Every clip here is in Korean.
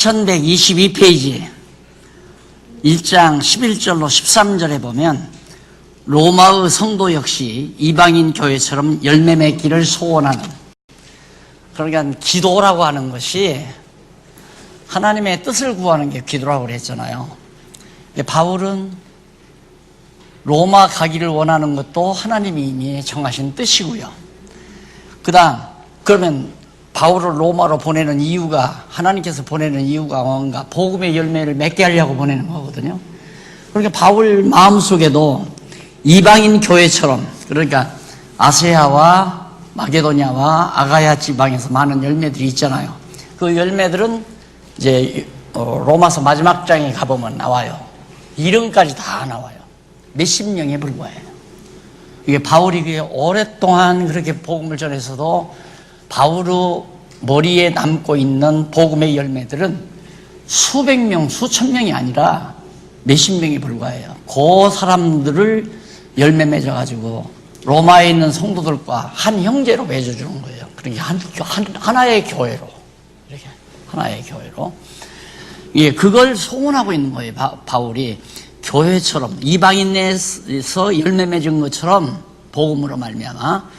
2122페이지 1장 11절로 13절에 보면 로마의 성도 역시 이방인 교회처럼 열매 맺기를 소원하는, 그러니까 기도라고 하는 것이 하나님의 뜻을 구하는 게 기도라고 그랬잖아요. 바울은 로마 가기를 원하는 것도 하나님이 이미 정하신 뜻이고요. 그러면 바울을 로마로 보내는 이유가, 하나님께서 보내는 이유가 뭔가? 복음의 열매를 맺게 하려고 보내는 거거든요. 그러니까 바울 마음속에도 이방인 교회처럼, 그러니까 아세아와 마게도냐와 아가야 지방에서 많은 열매들이 있잖아요. 그 열매들은 이제 로마서 마지막 장에 가보면 나와요. 이름까지 다 나와요. 몇십 명에 불과해요. 이게 바울이 오랫동안 그렇게 복음을 전해서도 바울의 머리에 남고 있는 복음의 열매들은 수백 명, 수천 명이 아니라 몇십 명에 불과해요. 그 사람들을 열매 맺어가지고 로마에 있는 성도들과 한 형제로 맺어주는 거예요. 그러니까 하나의 교회로, 이렇게 하나의 교회로. 예, 그걸 소원하고 있는 거예요. 바울이 교회처럼, 이방인에서 열매 맺은 것처럼 복음으로 말미암아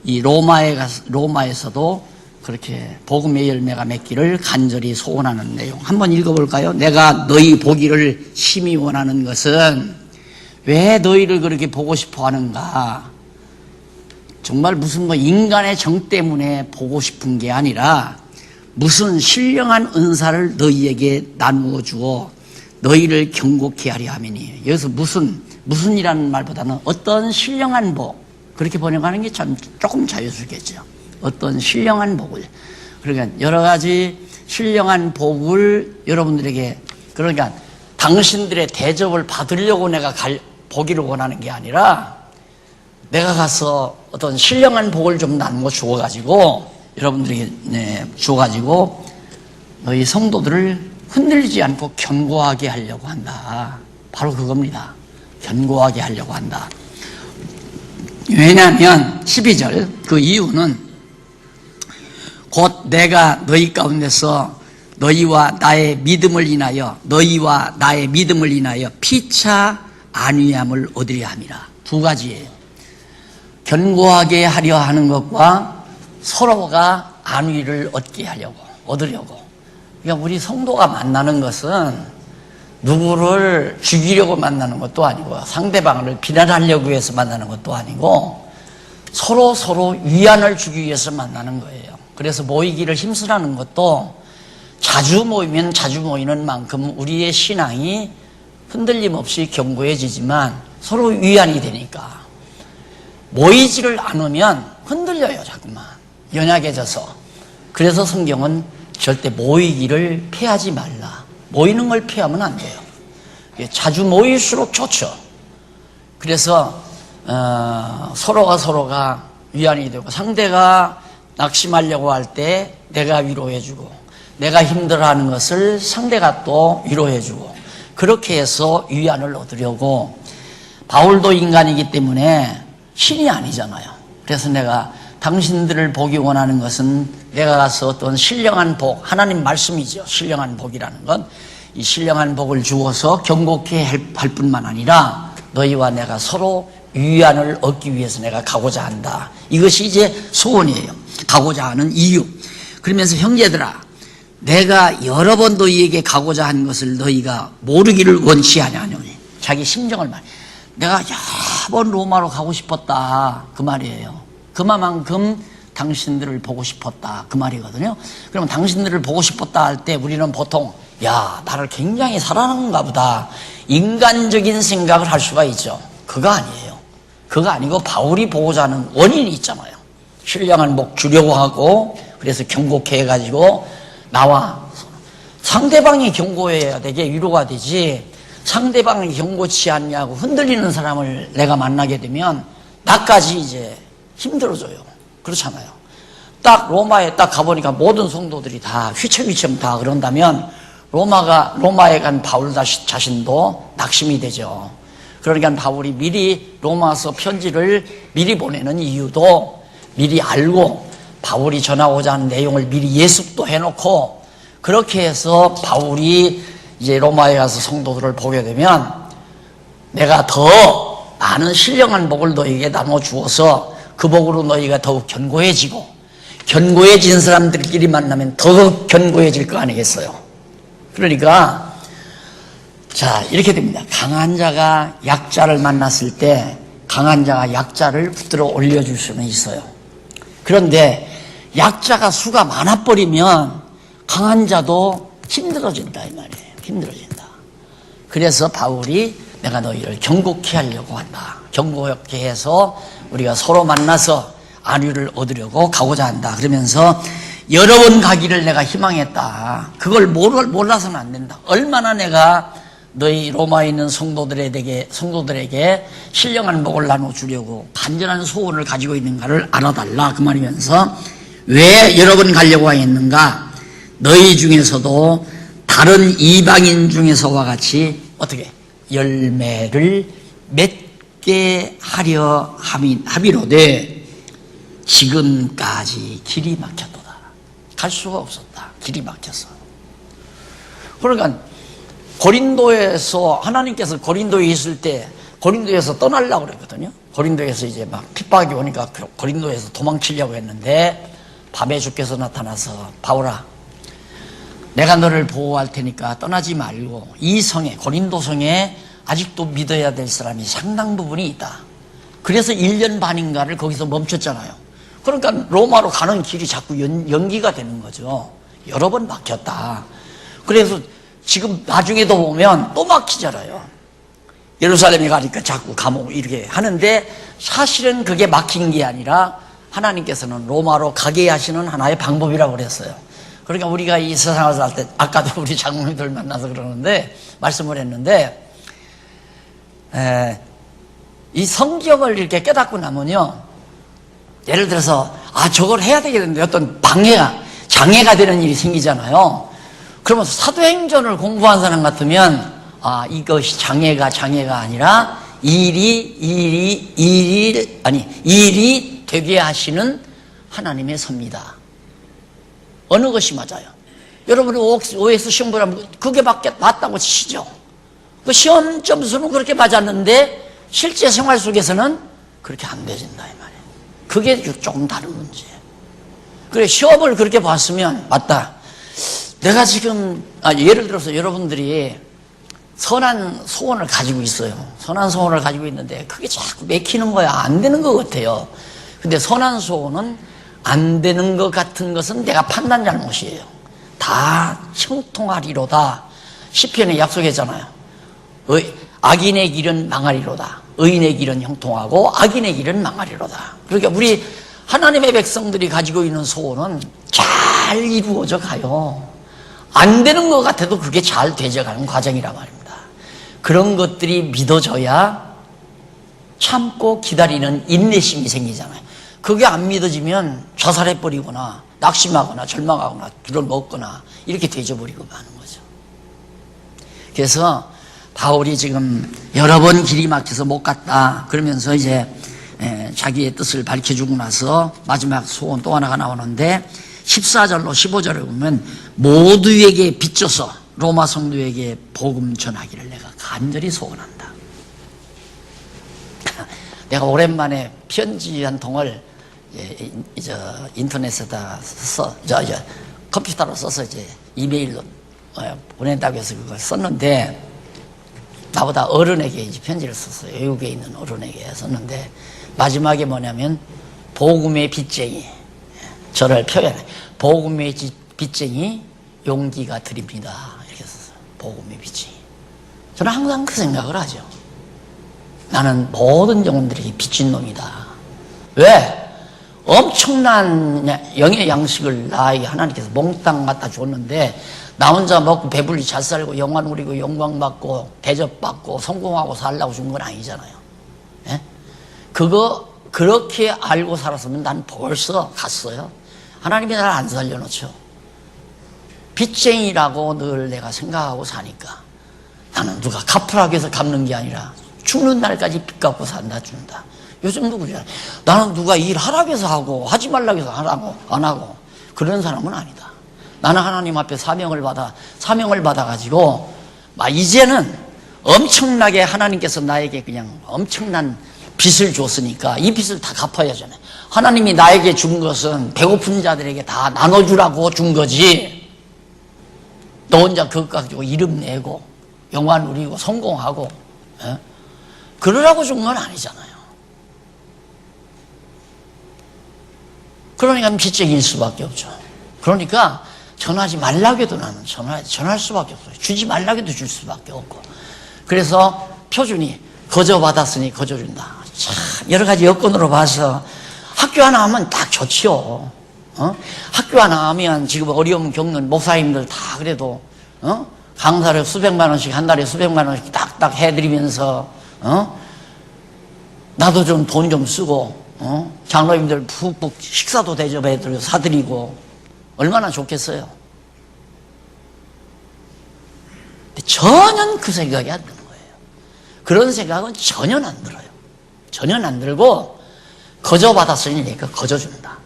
이 로마에서도 그렇게 복음의 열매가 맺기를 간절히 소원하는 내용. 한번 읽어볼까요? 내가 너희 보기를 심히 원하는 것은, 왜 너희를 그렇게 보고 싶어 하는가? 정말 무슨 인간의 정 때문에 보고 싶은 게 아니라 무슨 신령한 은사를 너희에게 나누어 주어 너희를 경고케 하려 함이니. 여기서 무슨이라는 말보다는 어떤 신령한 복, 그렇게 번역하는 게 참 조금 자유스럽겠죠. 어떤 신령한 복을. 그러니까 여러 가지 신령한 복을 여러분들에게, 그러니까 당신들의 대접을 받으려고 내가 보기를 원하는 게 아니라 내가 가서 어떤 신령한 복을 좀 나누어 주어가지고 여러분들에게 주어가지고 너희 성도들을 흔들리지 않고 견고하게 하려고 한다. 바로 그겁니다. 견고하게 하려고 한다. 왜냐하면 12절, 그 이유는 곧 내가 너희 가운데서 너희와 나의 믿음을 인하여 피차 안위함을 얻으려 함이라. 두 가지예요. 견고하게 하려 하는 것과 서로가 안위를 얻으려고. 그러니까 우리 성도가 만나는 것은 누구를 죽이려고 만나는 것도 아니고 상대방을 비난하려고 해서 만나는 것도 아니고 서로 위안을 주기 위해서 만나는 거예요. 그래서 모이기를 힘쓰라는 것도 자주 모이면 자주 모이는 만큼 우리의 신앙이 흔들림 없이 견고해지지만 서로 위안이 되니까, 모이지를 않으면 흔들려요. 자꾸만 연약해져서. 그래서 성경은 절대 모이기를 피하지 말라. 모이는 걸 피하면 안 돼요. 자주 모일수록 좋죠. 그래서 서로가 위안이 되고, 상대가 낙심하려고 할 때 내가 위로해주고, 내가 힘들어하는 것을 상대가 또 위로해주고, 그렇게 해서 위안을 얻으려고. 바울도 인간이기 때문에 신이 아니잖아요. 그래서 내가 당신들을 보기 원하는 것은 내가 가서 어떤 신령한 복, 하나님 말씀이죠. 신령한 복이라는 건 이 신령한 복을 주어서 경고케 할 뿐만 아니라 너희와 내가 서로 위안을 얻기 위해서 내가 가고자 한다. 이것이 이제 소원이에요. 가고자 하는 이유. 그러면서 형제들아, 내가 여러 번 너희에게 가고자 한 것을 너희가 모르기를 원치 아니하노니. 자기 심정을 말해. 내가 여러 번 로마로 가고 싶었다, 그 말이에요. 그만큼 당신들을 보고 싶었다, 그 말이거든요. 그러면 당신들을 보고 싶었다 할 때 우리는 보통 나를 굉장히 사랑하는가 보다, 인간적인 생각을 할 수가 있죠. 그거 아니에요. 그거 아니고 바울이 보고자 하는 원인이 있잖아요. 신령한 복 주려고 하고, 그래서 경고케 해가지고 나와 상대방이 경고해야 되게 위로가 되지, 상대방이 경고치 않냐고 흔들리는 사람을 내가 만나게 되면 나까지 이제 힘들어져요. 그렇잖아요. 딱 로마에 딱 가보니까 모든 성도들이 다 휘청휘청 다 그런다면 로마에 간 바울 자신도 낙심이 되죠. 그러니까 바울이 미리 로마서 편지를 미리 보내는 이유도 미리 알고, 바울이 전하고자 하는 내용을 미리 예습도 해놓고, 그렇게 해서 바울이 이제 로마에 가서 성도들을 보게 되면 내가 더 많은 신령한 복을 너희에게 나눠 주어서 그 복으로 너희가 더욱 견고해지고 견고해진 사람들끼리 만나면 더 견고해질 거 아니겠어요? 그러니까 자 이렇게 됩니다. 강한 자가 약자를 만났을 때 강한 자가 약자를 붙들어 올려줄 수는 있어요. 그런데 약자가 수가 많아버리면 강한 자도 힘들어진다 이 말이에요. 힘들어진다. 그래서 바울이 내가 너희를 견고케 하려고 한다. 견고케 해서 우리가 서로 만나서 안위를 얻으려고 가고자 한다. 그러면서 여러 번 가기를 내가 희망했다. 그걸 몰라서는 안 된다. 얼마나 내가 너희 로마에 있는 성도들에게 신령한 복을 나눠주려고 간절한 소원을 가지고 있는가를 알아달라. 그 말이면서 왜 여러 번 가려고 하였는가? 너희 중에서도 다른 이방인 중에서와 같이 어떻게 열매를 맺게 하려 함이로되 지금까지 길이 막혔도다. 갈 수가 없었다. 길이 막혔어. 그러니까 고린도에서 하나님께서 고린도에 있을 때 고린도에서 떠나려고 그랬거든요. 고린도에서 이제 막 핍박이 오니까 고린도에서 도망치려고 했는데 밤에 주께서 나타나서 바울아 내가 너를 보호할 테니까 떠나지 말고 이 성에 고린도 성에 아직도 믿어야 될 사람이 상당 부분이 있다. 그래서 1년 반인가를 거기서 멈췄잖아요. 그러니까 로마로 가는 길이 자꾸 연기가 되는 거죠. 여러 번 막혔다. 그래서 지금 나중에도 보면 또 막히잖아요. 예루살렘에 가니까 자꾸 감옥 이렇게 하는데 사실은 그게 막힌 게 아니라 하나님께서는 로마로 가게 하시는 하나의 방법이라고 그랬어요. 그러니까 우리가 이 세상을 살 때 아까도 우리 장로님들 만나서 그러는데 말씀을 했는데 이 성경을 이렇게 깨닫고 나면요 예를 들어서 저걸 해야 되겠는데 어떤 장애가 되는 일이 생기잖아요. 그러면 사도행전을 공부한 사람 같으면 이것이 장애가 아니라 일이 되게 하시는 하나님의 섭니다. 어느 것이 맞아요? 여러분이 OS 시험 보라면 그게 맞다고 치죠. 그 시험 점수는 그렇게 맞았는데 실제 생활 속에서는 그렇게 안 되진다 이 말이에요. 그게 조금 다른 문제예요. 그래 시험을 그렇게 봤으면 맞다. 내가 지금 예를 들어서 여러분들이 선한 소원을 가지고 있어요. 선한 소원을 가지고 있는데 그게 자꾸 맥히는 거야. 안 되는 것 같아요. 근데 선한 소원은 안 되는 것 같은 것은 내가 판단 잘못이에요. 다 형통하리로다. 시편에 약속했잖아요. 악인의 길은 망하리로다. 의인의 길은 형통하고 악인의 길은 망하리로다. 그러니까 우리 하나님의 백성들이 가지고 있는 소원은 잘 이루어져 가요. 안 되는 것 같아도 그게 잘 되져가는 과정이란 말입니다. 그런 것들이 믿어져야 참고 기다리는 인내심이 생기잖아요. 그게 안 믿어지면 자살해버리거나 낙심하거나 절망하거나 둘을 먹거나 이렇게 되져버리고 마는 거죠. 그래서 바울이 지금 여러 번 길이 막혀서 못 갔다 그러면서 이제 자기의 뜻을 밝혀주고 나서 마지막 소원 또 하나가 나오는데 14절로 15절을 보면 모두에게 빚져서 로마 성도에게 복음 전하기를 내가 간절히 소원한다. 내가 오랜만에 편지 한 통을 인터넷에다 컴퓨터로 써서 이제 이메일로 보낸다고 해서 그걸 썼는데 나보다 어른에게 이제 편지를 썼어요. 외국에 있는 어른에게 썼는데 마지막에 뭐냐면 복음의 빚쟁이 저를 표현해 복음의 빚쟁이 용기가 드립니다 이렇게 썼어요. 복음의 빚쟁이. 저는 항상 그 생각을 하죠. 나는 모든 영혼들에게 빚진 놈이다. 왜? 엄청난 영의 양식을 나에게 하나님께서 몽땅 갖다 줬는데 나 혼자 먹고 배불리 잘 살고 영화 누리고 영광받고 대접받고 성공하고 살라고 준 건 아니잖아요. 예? 그거 그렇게 알고 살았으면 난 벌써 갔어요. 하나님이 나를 안 살려놓죠. 빚쟁이라고 늘 내가 생각하고 사니까 나는 누가 갚으라고 해서 갚는 게 아니라 죽는 날까지 빚 갚고 산다 준다. 요즘도 그러잖아요. 나는 누가 일하라고 해서 하고 하지 말라고 해서 안 하고 그런 사람은 아니다. 나는 하나님 앞에 사명을 받아가지고, 막 이제는 엄청나게 하나님께서 나에게 그냥 엄청난 빚을 줬으니까 이 빚을 다 갚아야 하잖아요. 하나님이 나에게 준 것은 배고픈 자들에게 다 나눠주라고 준 거지. 너 혼자 그것 가지고 이름 내고 영화 누리고 성공하고 그러라고 준 건 아니잖아요. 그러니까 빚쟁이일 수밖에 없죠. 그러니까 전하지 말라고 해도 나는 전할 수밖에 없어요. 주지 말라고 해도 줄 수밖에 없고. 그래서 표준이 거저 받았으니 거저 준다. 참 여러 가지 여건으로 봐서 학교 하나 하면 딱 좋지요. 학교 하나 하면 지금 어려움 겪는 목사님들 다 그래도 강사를 수백만 원씩 한 달에 수백만 원씩 딱딱 해드리면서 나도 좀 돈 좀 쓰고 장로님들 푹푹 식사도 대접해드리고 사드리고 얼마나 좋겠어요. 근데 전혀 그 생각이 안 드는 거예요. 그런 생각은 전혀 안 들어요. 전혀 안 들고 거저 받았으니 내가 거저 준다.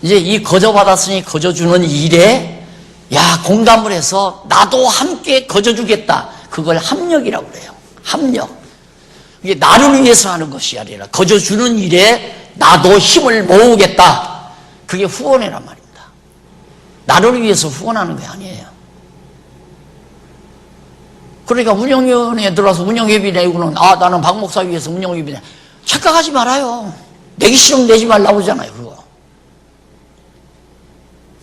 이제 이 거저 받았으니 거저 주는 일에 공감을 해서 나도 함께 거저 주겠다. 그걸 합력이라고 그래요. 합력. 이게 나를 위해서 하는 것이 아니라 거저 주는 일에 나도 힘을 모으겠다. 그게 후원이란 말입니다. 나를 위해서 후원하는 게 아니에요. 그러니까 운영위원회에 들어와서 운영회비 내고는 나는 박 목사 위해서 운영회비 내. 착각하지 말아요. 내기 싫으면 내지 말라고 하잖아요. 그거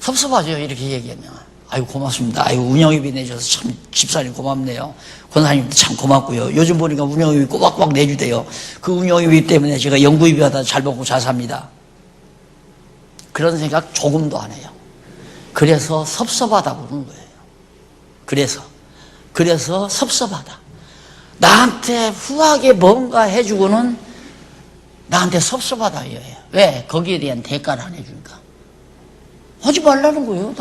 섭섭하죠. 이렇게 얘기하면 아이고 고맙습니다. 아이고 운영회비 내줘서 참 집사님 고맙네요. 권사님도 참 고맙고요. 요즘 보니까 운영회비 꼬박꼬박 내주대요. 그 운영회비 때문에 제가 연구비 받아 잘 먹고 잘 삽니다. 그런 생각 조금도 안 해요. 그래서 섭섭하다고 그러는 거예요. 그래서 섭섭하다. 나한테 후하게 뭔가 해주고는 나한테 섭섭하다 이거예요. 왜? 거기에 대한 대가를 안 해주니까. 하지 말라는 거예요.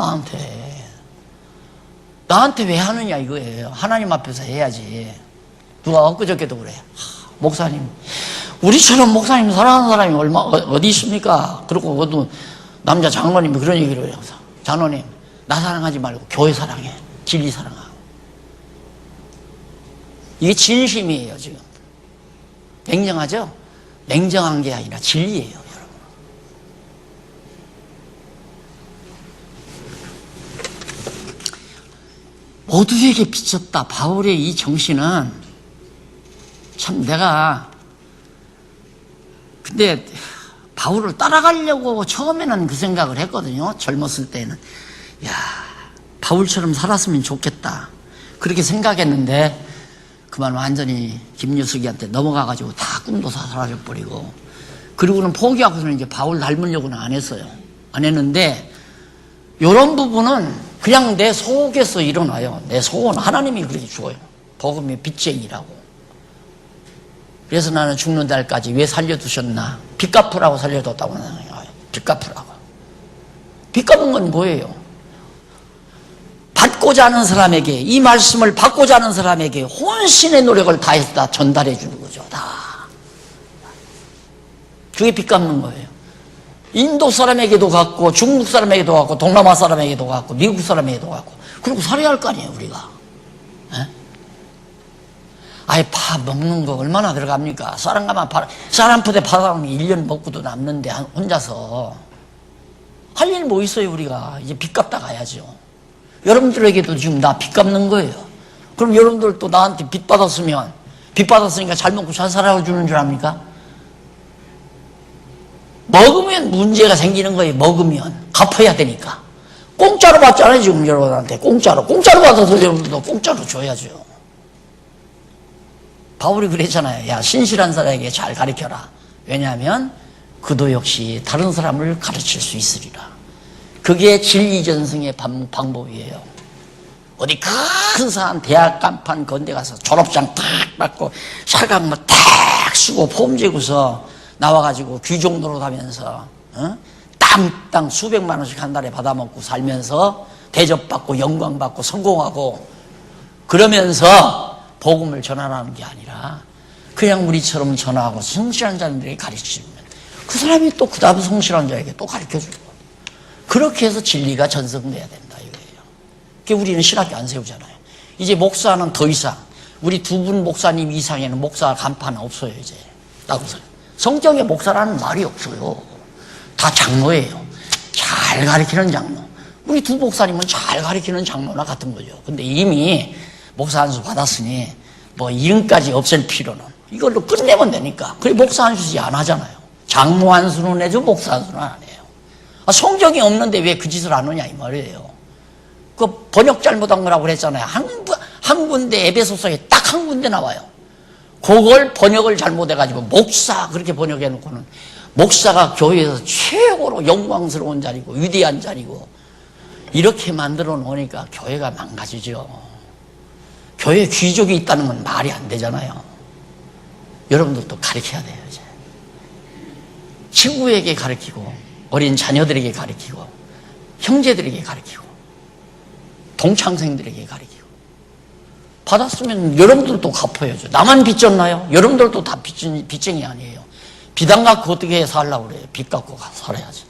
나한테 왜 하느냐 이거예요. 하나님 앞에서 해야지. 누가 엊그저께도 그래요. 목사님, 우리처럼 목사님 사랑하는 사람이 어디 있습니까? 그리고 그것도 남자 장로님이 그런 얘기를 해요. 장로님, 나 사랑하지 말고 교회 사랑해. 진리 사랑하고. 이게 진심이에요. 지금 냉정하죠? 냉정한 게 아니라 진리예요, 여러분. 모두에게 비쳤다. 바울의 이 정신은 참 근데 바울을 따라가려고 처음에는 그 생각을 했거든요. 젊었을 때는 바울처럼 살았으면 좋겠다 그렇게 생각했는데 그만 완전히 김유숙이한테 넘어가가지고 다 꿈도 다 사라져버리고, 그리고는 포기하고서는 이제 바울 닮으려고는 안 했어요. 안 했는데 이런 부분은 그냥 내 속에서 일어나요. 내 속은 하나님이 그렇게 죽어요. 복음의 빚쟁이라고. 그래서 나는 죽는 날까지 왜 살려두셨나? 빚 갚으라고 살려뒀다고 생각해요. 빚 갚으라고. 빚 갚은 건 뭐예요? 받고자 하는 사람에게, 이 말씀을 받고자 하는 사람에게 혼신의 노력을 다해서 다 전달해 주는 거죠. 다. 그게 빚 갚는 거예요. 인도 사람에게도 갔고, 중국 사람에게도 갔고, 동남아 사람에게도 갔고, 미국 사람에게도 갔고, 그리고 살아야 할 거 아니에요, 우리가. 밥 먹는 거 얼마나 들어갑니까? 사람 푸대 팔아먹으면 1년 먹고도 남는데, 혼자서. 할 일 뭐 있어요, 우리가. 이제 빚 갚다 가야죠. 여러분들에게도 지금 나 빚 갚는 거예요. 그럼 여러분들도 나한테 빚 받았으니까 잘 먹고 잘 살아주는 줄 압니까? 먹으면 문제가 생기는 거예요. 먹으면 갚아야 되니까. 공짜로 받잖아요. 지금 여러분한테 공짜로 받아서 여러분들도 공짜로 줘야죠. 바울이 그랬잖아요. 신실한 사람에게 잘 가르쳐라. 왜냐하면 그도 역시 다른 사람을 가르칠 수 있으리라. 그게 진리 전승의 방법이에요. 어디 큰 산 대학 간판 건대 가서 졸업장 탁 받고 사각모 탁 쓰고 폼 재고서 나와가지고 귀족 노릇하면서 땅땅 수백만 원씩 한 달에 받아먹고 살면서 대접받고 영광받고 성공하고 그러면서 복음을 전하라는 게 아니라 그냥 우리처럼 전하고 성실한 자들에게 가르치면 그 사람이 또 그 다음 성실한 자에게 또 가르쳐주고 그렇게 해서 진리가 전승돼야 된다. 그게 우리는 신학교 안 세우잖아요. 이제 목사는 더 이상 우리 두 분 목사님 이상에는 목사 간판은 없어요. 이제 나고서 성경에 목사라는 말이 없어요. 다 장로예요. 잘 가르치는 장로. 우리 두 목사님은 잘 가르치는 장로나 같은 거죠. 근데 이미 목사 안수 받았으니 뭐 이름까지 없앨 필요는 이걸로 끝내면 되니까. 그래 목사 안수지 안 하잖아요. 장로 안수는 해도 목사 안수는 안 해요. 성경이 없는데 왜 그 짓을 안 하냐 이 말이에요. 그 번역 잘못한 거라고 그랬잖아요. 한 군데 에베소서에 딱 한 군데 나와요. 그걸 번역을 잘못해가지고 목사 그렇게 번역해놓고는 목사가 교회에서 최고로 영광스러운 자리고 위대한 자리고 이렇게 만들어 놓으니까 교회가 망가지죠. 교회에 귀족이 있다는 건 말이 안 되잖아요. 여러분들도 가르쳐야 돼요. 이제 친구에게 가르치고 어린 자녀들에게 가르치고 형제들에게 가르치고 동창생들에게 가르치고 받았으면 여러분들도 갚아야죠. 나만 빚졌나요? 여러분들도 다 빚쟁이 아니에요. 빚 안 갚고 어떻게 살려고 그래요? 빚 갚고 살아야지.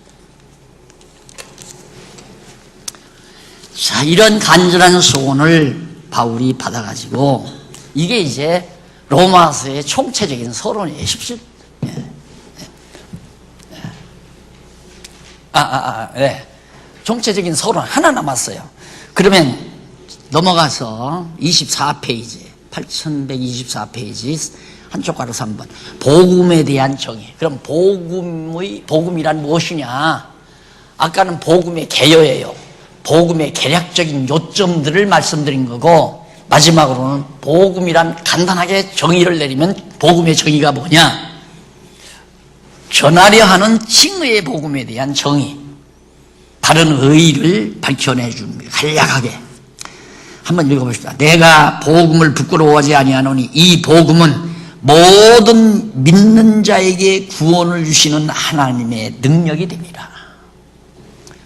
자, 이런 간절한 소원을 바울이 받아가지고 이게 이제 로마서의 총체적인 서론이에요. 17. 네. 총체적인 서론 하나 남았어요. 그러면 넘어가서 24페이지, 8124페이지 한쪽 가로 3번. 복음에 대한 정의. 그럼 복음이란 무엇이냐? 아까는 복음의 개요예요. 복음의 개략적인 요점들을 말씀드린 거고, 마지막으로는 복음이란 간단하게 정의를 내리면 복음의 정의가 뭐냐? 전하려 하는 칭의의 복음에 대한 정의. 바른 의의를 밝혀내 줍니다. 간략하게. 한번 읽어봅시다. 내가 복음을 부끄러워하지 아니하노니 이 복음은 모든 믿는 자에게 구원을 주시는 하나님의 능력이 됩니다.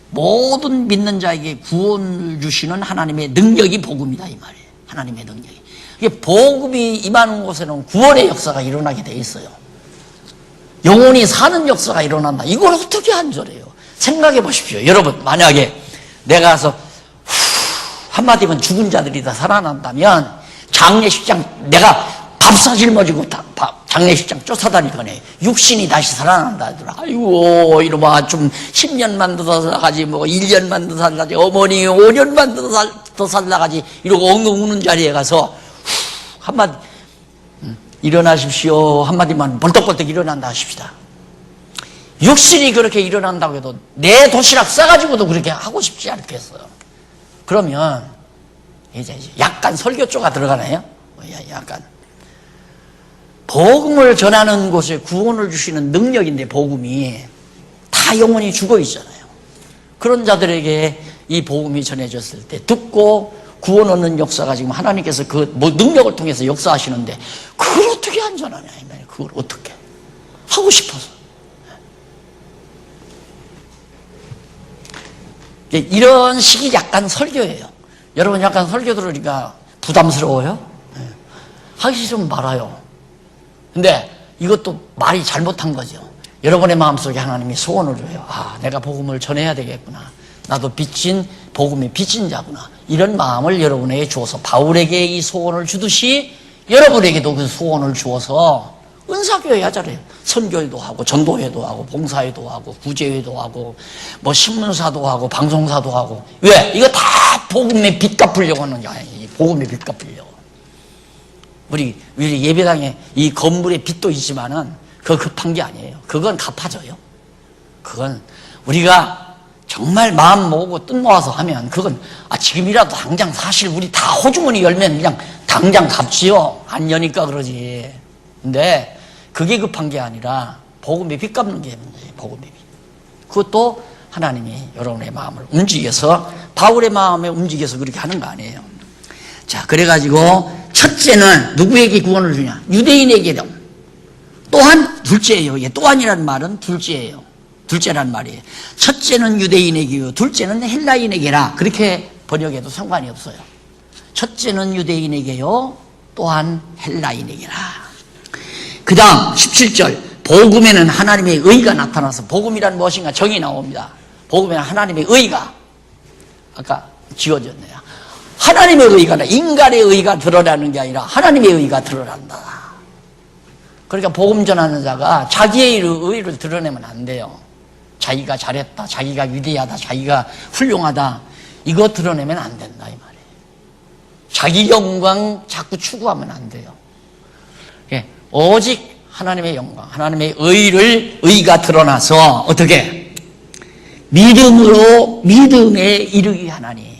모든 믿는 자에게 구원을 주시는 하나님의 능력이 복음이다 이 말이에요. 하나님의 능력이. 이게 복음이 임하는 곳에는 구원의 역사가 일어나게 돼 있어요. 영혼이 사는 역사가 일어난다. 이걸 어떻게 한절해요? 생각해 보십시오. 여러분 만약에 내가 가서 한마디면 죽은 자들이 다 살아난다면 장례식장 내가 밥사 짊어지고 장례식장 쫓아다니거네. 육신이 다시 살아난다 하더라. 아이고 이러면 좀 10년만 더 살아가지 뭐 1년만 더 살아가지 어머니 5년만 더 살아가지 이러고 엉엉 우는 자리에 가서 한마디 일어나십시오 한마디만 벌떡벌떡 일어난다 하십시다. 육신이 그렇게 일어난다고 해도 내 도시락 싸가지고도 그렇게 하고 싶지 않겠어요. 그러면 이제 약간 설교 쪼가 들어가나요? 약간 복음을 전하는 곳에 구원을 주시는 능력인데 복음이 다 영혼이 죽어 있잖아요. 그런 자들에게 이 복음이 전해졌을 때 듣고 구원 얻는 역사가 지금 하나님께서 그 능력을 통해서 역사하시는데 그걸 어떻게 안전하냐 그걸 어떻게 하고 싶어서 이런 식이 약간 설교예요. 여러분 약간 설교 들으니까 부담스러워요? 네. 하기 싫으면 말아요. 근데 이것도 말이 잘못한 거죠. 여러분의 마음속에 하나님이 소원을 줘요. 아, 내가 복음을 전해야 되겠구나. 나도 복음의 빚진 자구나. 이런 마음을 여러분에게 주어서 바울에게 이 소원을 주듯이 여러분에게도 그 소원을 주어서 은사교회 하잖아요. 선교회도 하고 전도회도 하고 봉사회도 하고 구제회도 하고 뭐 신문사도 하고 방송사도 하고 왜? 이거 다 복음의 빚 갚으려고 하는 게 아니에요. 복음의 빚 갚으려고. 우리 예배당에 이 건물의 빚도 있지만은 그거 급한 게 아니에요. 그건 갚아줘요. 그건 우리가 정말 마음 모으고 뜻 모아서 하면 그건 지금이라도 당장 사실 우리 다 호주머니 열면 그냥 당장 갚지요. 안 여니까 그러지. 근데 그게 급한 게 아니라 복음의 빚 갚는 게 문제예요. 복음의 빚. 그것도 하나님이 여러분의 마음을 움직여서 바울의 마음에 움직여서 그렇게 하는 거 아니에요. 자, 그래가지고 첫째는 누구에게 구원을 주냐? 유대인에게도. 또한 둘째예요. 또한이라는 말은 둘째예요. 둘째란 말이에요. 첫째는 유대인에게요. 둘째는 헬라인에게라. 그렇게 번역해도 상관이 없어요. 첫째는 유대인에게요. 또한 헬라인에게라. 그 다음 17절 복음에는 하나님의 의가 나타나서 복음이란 무엇인가 정의 나옵니다. 복음에는 하나님의 의가 아까 지어졌네요. 하나님의 의가, 인간의 의가 드러나는 게 아니라 하나님의 의가 드러난다. 그러니까 복음 전하는 자가 자기의 의를 드러내면 안 돼요. 자기가 잘했다, 자기가 위대하다, 자기가 훌륭하다, 이거 드러내면 안 된다 이 말이에요. 자기 영광 자꾸 추구하면 안 돼요. 예, 오직 하나님의 영광, 하나님의 의가 드러나서 어떻게? 믿음으로 믿음에 이르게 하나니.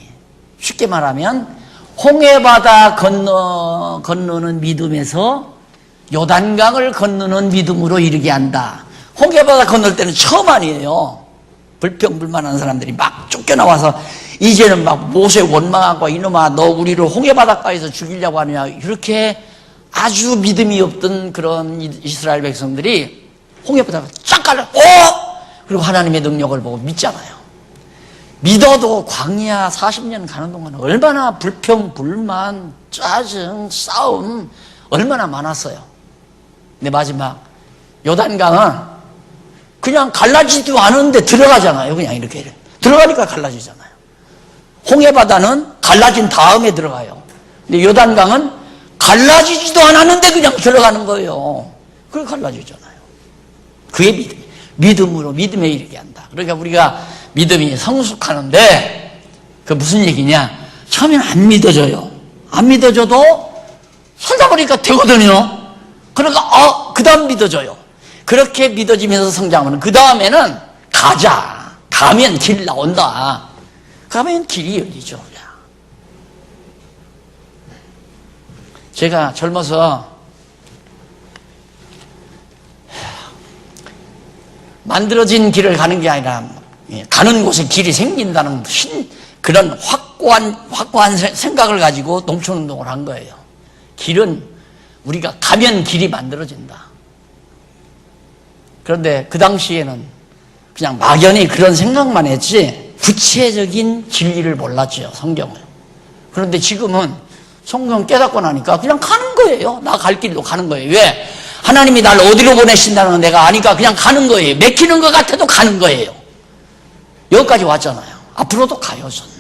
쉽게 말하면 홍해바다 건너는 믿음에서 요단강을 건너는 믿음으로 이르게 한다. 홍해바다 건널 때는 처음 아니에요. 불평불만한 사람들이 막 쫓겨나와서 이제는 막 모세 원망하고 이놈아 너 우리를 홍해바닷가에서 죽이려고 하느냐, 이렇게 아주 믿음이 없던 그런 이스라엘 백성들이 홍해바다가 쫙 갈라 그리고 하나님의 능력을 보고 믿잖아요. 믿어도 광야 40년 가는 동안 얼마나 불평, 불만, 짜증, 싸움 얼마나 많았어요. 근데 마지막 요단강은 그냥 갈라지지도 않은데 들어가잖아요. 그냥 이렇게 들어가니까 갈라지잖아요. 홍해바다는 갈라진 다음에 들어가요. 근데 요단강은 갈라지지도 않았는데 그냥 들어가는 거예요. 그게 갈라지잖아요. 그게 믿음으로 믿음에 이르게 한다. 그러니까 우리가 믿음이 성숙하는데 그 무슨 얘기냐? 처음에는 안 믿어져요. 안 믿어져도 살다 보니까 되거든요. 그러니까 그 다음 믿어져요. 그렇게 믿어지면서 성장하면 그 다음에는 가면 길 나온다. 가면 길이 열리죠. 제가 젊어서 만들어진 길을 가는 게 아니라 가는 곳에 길이 생긴다는 그런 확고한 생각을 가지고 농촌운동을 한 거예요. 길은 우리가 가면 길이 만들어진다. 그런데 그 당시에는 그냥 막연히 그런 생각만 했지 구체적인 진리를 몰랐죠, 성경을. 그런데 지금은 성경 깨닫고 나니까 그냥 가는 거예요. 나 갈 길로 가는 거예요. 왜? 하나님이 날 어디로 보내신다는 건 내가 아니까 그냥 가는 거예요. 맥히는 것 같아도 가는 거예요. 여기까지 왔잖아요. 앞으로도 가요, 저는.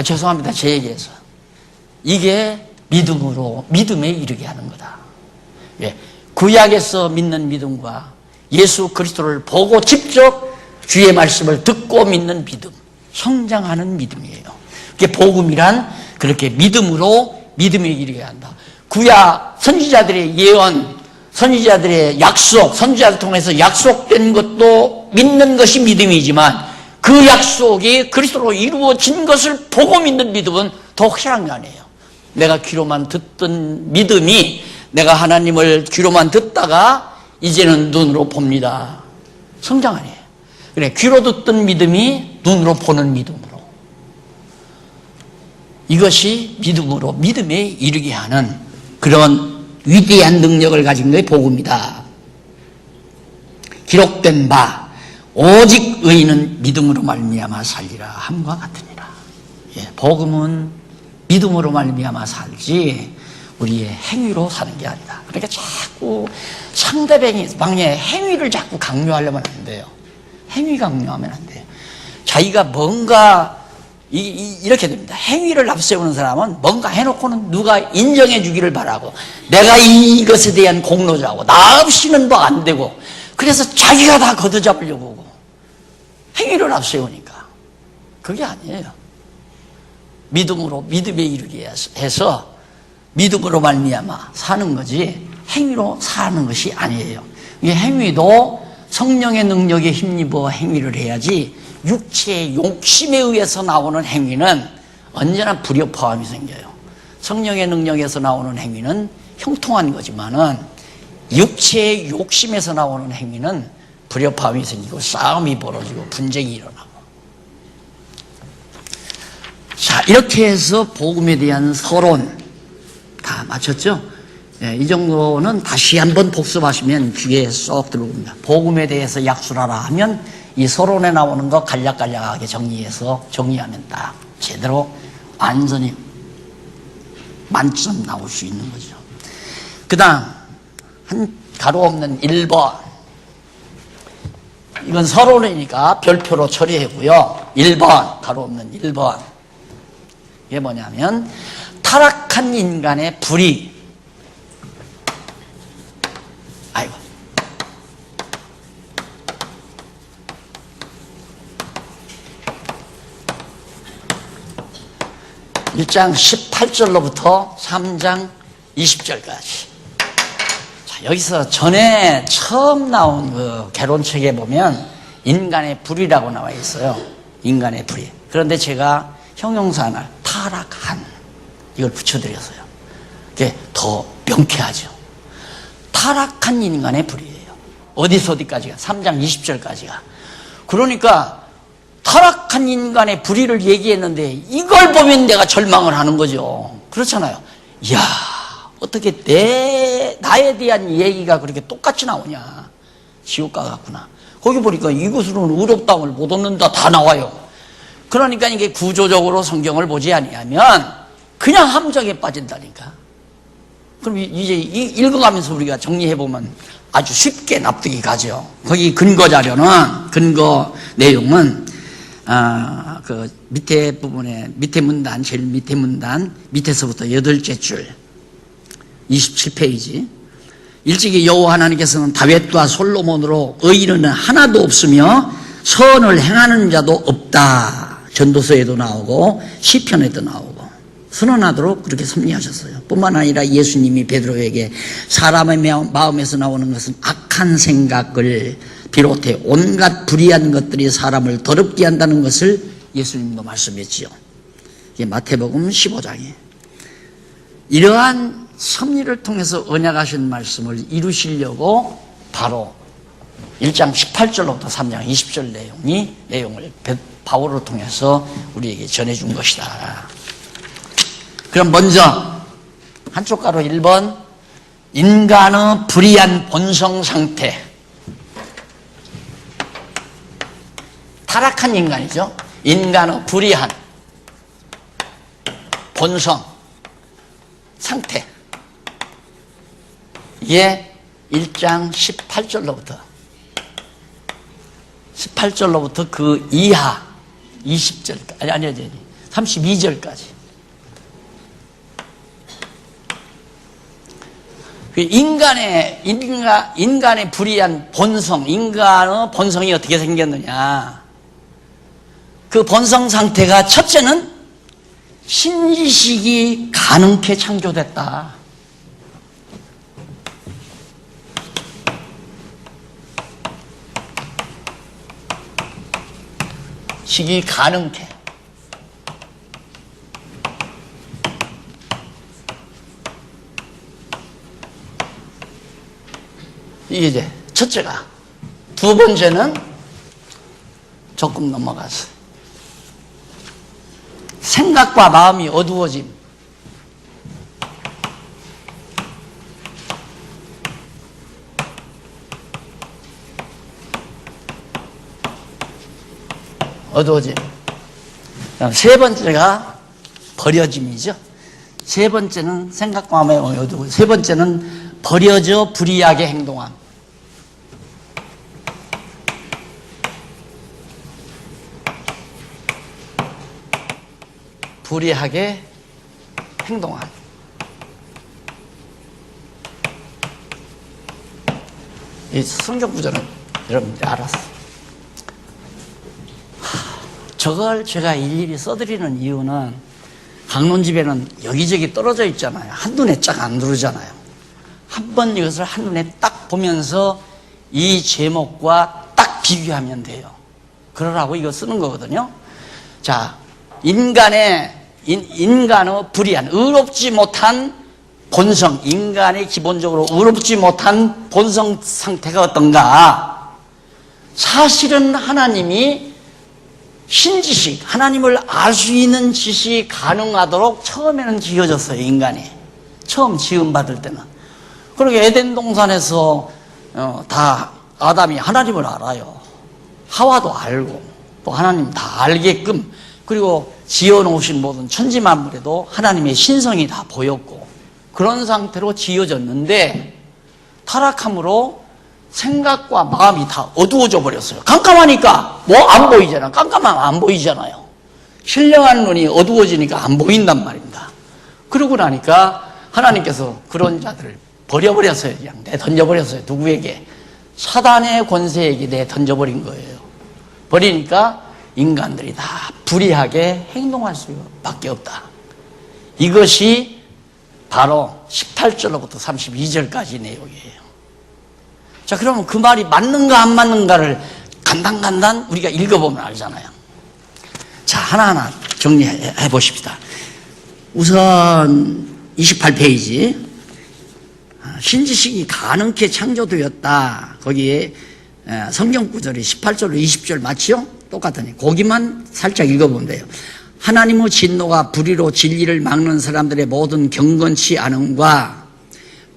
죄송합니다, 제 얘기해서. 이게 믿음에 이르게 하는 거다. 예. 구약에서 믿는 믿음과 예수 그리스도를 보고 직접 주의 말씀을 듣고 믿는 믿음, 성장하는 믿음이에요. 그게 복음이란 그렇게 믿음에 이르게 한다. 구약 선지자들의 예언, 선지자들의 약속, 선지자를 통해서 약속된 것도 믿는 것이 믿음이지만 그 약속이 그리스도로 이루어진 것을 보고 믿는 믿음은 더 확실한 거 아니에요. 내가 귀로만 듣던 믿음이 내가 하나님을 귀로만 듣다가 이제는 눈으로 봅니다. 성장 아니에요. 그래, 귀로 듣던 믿음이 눈으로 보는 믿음으로. 이것이 믿음에 이르게 하는 그런 위대한 능력을 가진 것이 복음이다. 기록된 바 오직 의인은 믿음으로 말미암아 살리라 함과 같으니라. 예, 복음은 믿음으로 말미암아 살지 우리의 행위로 사는 게 아니다. 그러니까 자꾸 상대방의 행위를 자꾸 강요하려면 안 돼요. 행위 강요하면 안 돼요. 자기가 뭔가 이렇게 됩니다. 행위를 앞세우는 사람은 뭔가 해놓고는 누가 인정해 주기를 바라고 내가 이것에 대한 공로자고 나 없이는 뭐 안 되고 그래서 자기가 다 걷어잡으려고 하고 행위를 앞세우니까 그게 아니에요. 믿음에 이르게 해서 믿음으로 말미암아 사는 거지 행위로 사는 것이 아니에요. 이 행위도 성령의 능력에 힘입어 행위를 해야지 육체의 욕심에 의해서 나오는 행위는 언제나 불협화음이 생겨요. 성령의 능력에서 나오는 행위는 형통한 거지만은 육체의 욕심에서 나오는 행위는 불협화음이 생기고 싸움이 벌어지고 분쟁이 일어나고. 자, 이렇게 해서 복음에 대한 서론 다 마쳤죠? 네, 이 정도는 다시 한번 복습하시면 귀에 쏙 들어옵니다. 복음에 대해서 약술하라 하면 이 서론에 나오는 거 간략간략하게 정리하면 딱 제대로 완전히 만점 나올 수 있는 거죠. 그 다음 한 가로 없는 1번, 이건 서론이니까 별표로 처리하고요. 1번 가로 없는 1번, 이게 뭐냐면 타락한 인간의 불의. 아이고. 1장 18절로부터 3장 20절까지. 자, 여기서 전에 처음 나온 그 개론책에 보면 인간의 불의라고 나와 있어요. 인간의 불의. 그런데 제가 형용사 하나, 타락한, 이걸 붙여드렸어요. 그게 더 명쾌하죠. 타락한 인간의 불의예요. 어디서 어디까지가? 3장 20절까지가. 그러니까 타락한 인간의 불의를 얘기했는데 이걸 보면 내가 절망을 하는 거죠. 그렇잖아요. 이야, 어떻게 나에 대한 얘기가 그렇게 똑같이 나오냐. 지옥과 같구나. 거기 보니까 이것으로는 의롭다함을 못 얻는다 다 나와요. 그러니까 이게 구조적으로 성경을 보지 아니하면 그냥 함정에 빠진다니까. 그럼 이제 읽어가면서 우리가 정리해보면 아주 쉽게 납득이 가죠. 거기 근거 자료는, 근거 내용은 그 밑에 부분에, 밑에 문단, 제일 밑에 문단, 밑에서부터 8째 줄, 27페이지. 일찍이 여호와 하나님께서는 다윗과 솔로몬으로 의인은 하나도 없으며 선을 행하는 자도 없다. 전도서에도 나오고 시편에도 나오고 선언하도록 그렇게 섭리하셨어요. 뿐만 아니라 예수님이 베드로에게 사람의 마음에서 나오는 것은 악한 생각을 비롯해 온갖 불의한 것들이 사람을 더럽게 한다는 것을 예수님도 말씀했지요. 이게 마태복음 15장이에요. 이러한 섭리를 통해서 언약하신 말씀을 이루시려고 바로 1장 18절로부터 3장 20절 내용을 바울을 통해서 우리에게 전해준 것이다. 그럼 먼저 한쪽 가로 1번, 인간의 불의한 본성 상태. 타락한 인간이죠. 인간의 불의한 본성 상태. 이게 1장 18절로부터 그 이하 20절까지, 아니 32절까지. 그 인간의 불의한 본성, 인간의 본성이 어떻게 생겼느냐. 그 본성 상태가 첫째는 신지식이 가능케 창조됐다. 식이 가능케. 이게 이제 첫째가. 두 번째는 조금 넘어가서 생각과 마음이 어두워짐. 어두워짐. 그다음 세 번째가 버려짐이죠. 세 번째는 생각과 마음이 어두워. 세 번째는 버려져 불의하게 행동함. 불의하게 행동함. 이 성경 구절은 여러분들이 알았어. 저걸 제가 일일이 써드리는 이유는 강론집에는 여기저기 떨어져 있잖아요. 한눈에 쫙 안 들어오잖아요. 한번 이것을 한눈에 딱 보면서 이 제목과 딱 비교하면 돼요. 그러라고 이거 쓰는 거거든요. 자, 인간의 불의한, 의롭지 못한 본성, 인간의 기본적으로 의롭지 못한 본성 상태가 어떤가? 사실은 하나님이 신지식, 하나님을 알 수 있는 지식이 가능하도록 처음에는 지어졌어요, 인간이. 처음 지음받을 때는. 그러게 에덴 동산에서 다 아담이 하나님을 알아요. 하와도 알고, 또 하나님 다 알게끔, 그리고 지어놓으신 모든 천지만물에도 하나님의 신성이 다 보였고, 그런 상태로 지어졌는데, 타락함으로 생각과 마음이 다 어두워져 버렸어요. 깜깜하니까 뭐 안 보이잖아. 깜깜하면 안 보이잖아요. 신령한 눈이 어두워지니까 안 보인단 말입니다. 그러고 나니까 하나님께서 그런 자들을 버려버렸어요. 그냥 내던져버렸어요. 누구에게? 사단의 권세에게 내던져버린 거예요. 버리니까 인간들이 다 불의하게 행동할 수밖에 없다. 이것이 바로 18절로부터 32절까지 내용이에요. 자, 그러면 그 말이 맞는가 안 맞는가를 간단간단 우리가 읽어보면 알잖아요. 자, 하나하나 정리해 보십시다. 우선 28페이지 신지식이 가능케 창조되었다. 거기에 성경 구절이 18절로 20절 맞지요? 똑같으니 거기만 살짝 읽어보면 돼요. 하나님의 진노가 불의로 진리를 막는 사람들의 모든 경건치 않음과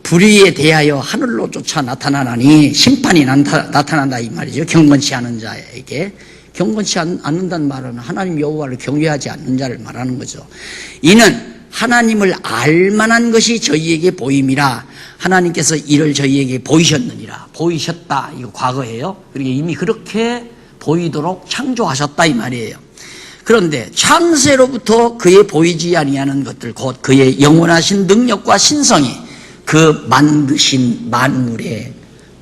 불의에 대하여 하늘로 쫓아 나타나나니 심판이 나타난다 이 말이죠. 경건치 않은 자에게. 경건치 않는다는 말은 하나님 여호와를 경외하지 않는 자를 말하는 거죠. 이는 하나님을 알만한 것이 저희에게 보임이라. 하나님께서 이를 저희에게 보이셨느니라. 보이셨다 이거 과거예요. 그러니까 이미 그렇게 보이도록 창조하셨다 이 말이에요. 그런데 창세로부터 그의 보이지 아니하는 것들 곧 그의 영원하신 능력과 신성이 그 만드신 만물에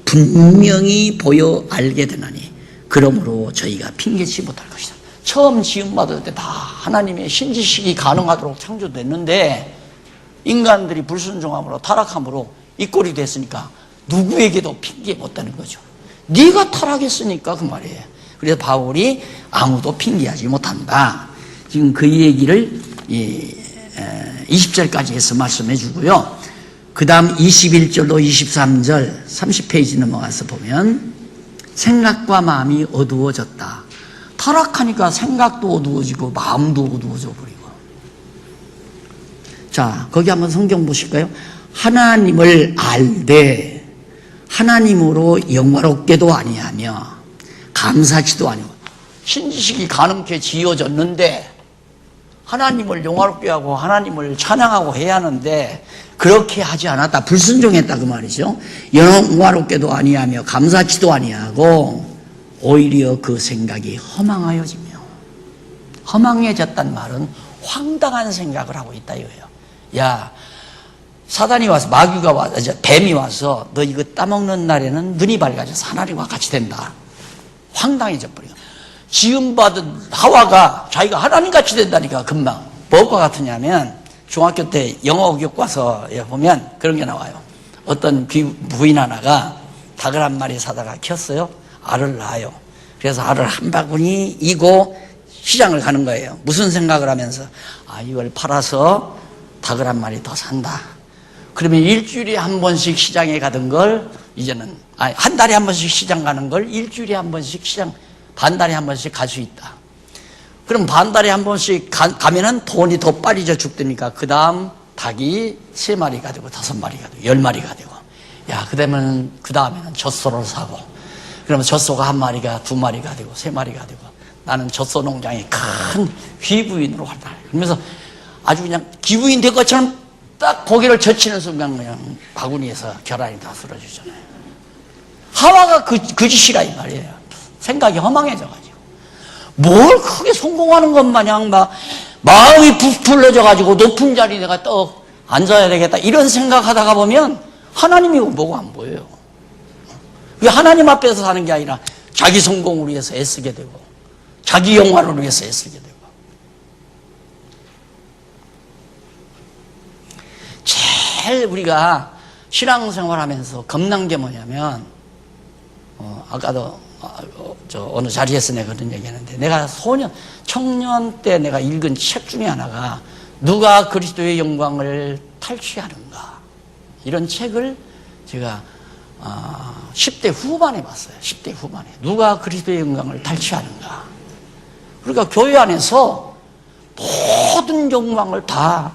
분명히 보여 알게 되나니 그러므로 저희가 핑계치 못할 것이다. 처음 지음받을 때 다 하나님의 신지식이 가능하도록 창조됐는데 인간들이 불순종함으로 타락함으로 이 꼴이 됐으니까 누구에게도 핑계 못하는 거죠. 네가 타락했으니까 그 말이에요. 그래서 바울이 아무도 핑계하지 못한다. 지금 그 얘기를 20절까지 해서 말씀해 주고요. 그 다음 21절로 23절 30페이지 넘어가서 보면 생각과 마음이 어두워졌다. 타락하니까 생각도 어두워지고 마음도 어두워져 버리고. 자, 거기 한번 성경 보실까요? 하나님을 알되 하나님으로 영화롭게도 아니하며 감사치도 아니고. 신지식이 가능케 지어졌는데 하나님을 영화롭게 하고 하나님을 찬양하고 해야 하는데 그렇게 하지 않았다. 불순종했다 그 말이죠. 영화롭게도 아니하며 감사치도 아니하고 오히려 그 생각이 허망하여지며. 허망해졌단 말은 황당한 생각을 하고 있다 이거예요. 야, 사단이 와서 마귀가 와서 뱀이 와서 너 이거 따먹는 날에는 눈이 밝아져서 하나님과 같이 된다. 황당해져 버려. 지음받은 하와가 자기가 하나님같이 된다니까 금방. 뭐가 같으냐면 중학교 때 영어 교과서에 보면 그런 게 나와요. 어떤 부인 하나가 닭을 한 마리 사다가 키웠어요. 알을 낳아요. 그래서 알을 한 바구니 이고 시장을 가는 거예요. 무슨 생각을 하면서 이걸 팔아서 닭을 한 마리 더 산다. 그러면 일주일에 한 번씩 시장에 가던 걸 이제는 한 달에 한 번씩 시장 가는 걸 일주일에 한 번씩 시장 반달에 한 번씩 갈 수 있다. 그럼 반달에 한 번씩 가면은 돈이 더 빨리 죽으니까 그 다음 닭이 3마리가 되고 5마리가 되고 10마리가 되고 야, 그 다음에는 젖소를 사고 그러면 젖소가 1마리가 2마리가 되고 3마리가 되고 나는 젖소 농장의 큰 귀부인으로 활동해. 그러면서 아주 그냥 귀부인 될 것처럼 딱 고개를 젖히는 순간 그냥 바구니에서 계란이 다 쓰러지잖아요. 하와가 그 짓이라 이 말이에요. 생각이 허망해져가지고 뭘 크게 성공하는 것 마냥 막 마음이 부풀러져가지고 높은 자리에 내가 떡 앉아야 되겠다 이런 생각하다가 보면 하나님이 뭐고 안 보여요. 왜 하나님 앞에서 사는 게 아니라 자기 성공을 위해서 애쓰게 되고 자기 영화를 위해서 애쓰게 되고. 제일 우리가 신앙생활하면서 겁난 게 뭐냐면 아까도 어느 자리에서 내가 그런 얘기했는데 내가 청년 때 내가 읽은 책 중에 하나가 누가 그리스도의 영광을 탈취하는가 이런 책을 제가 10대 후반에 봤어요. 10대 후반에 누가 그리스도의 영광을 탈취하는가. 그러니까 교회 안에서 모든 영광을 다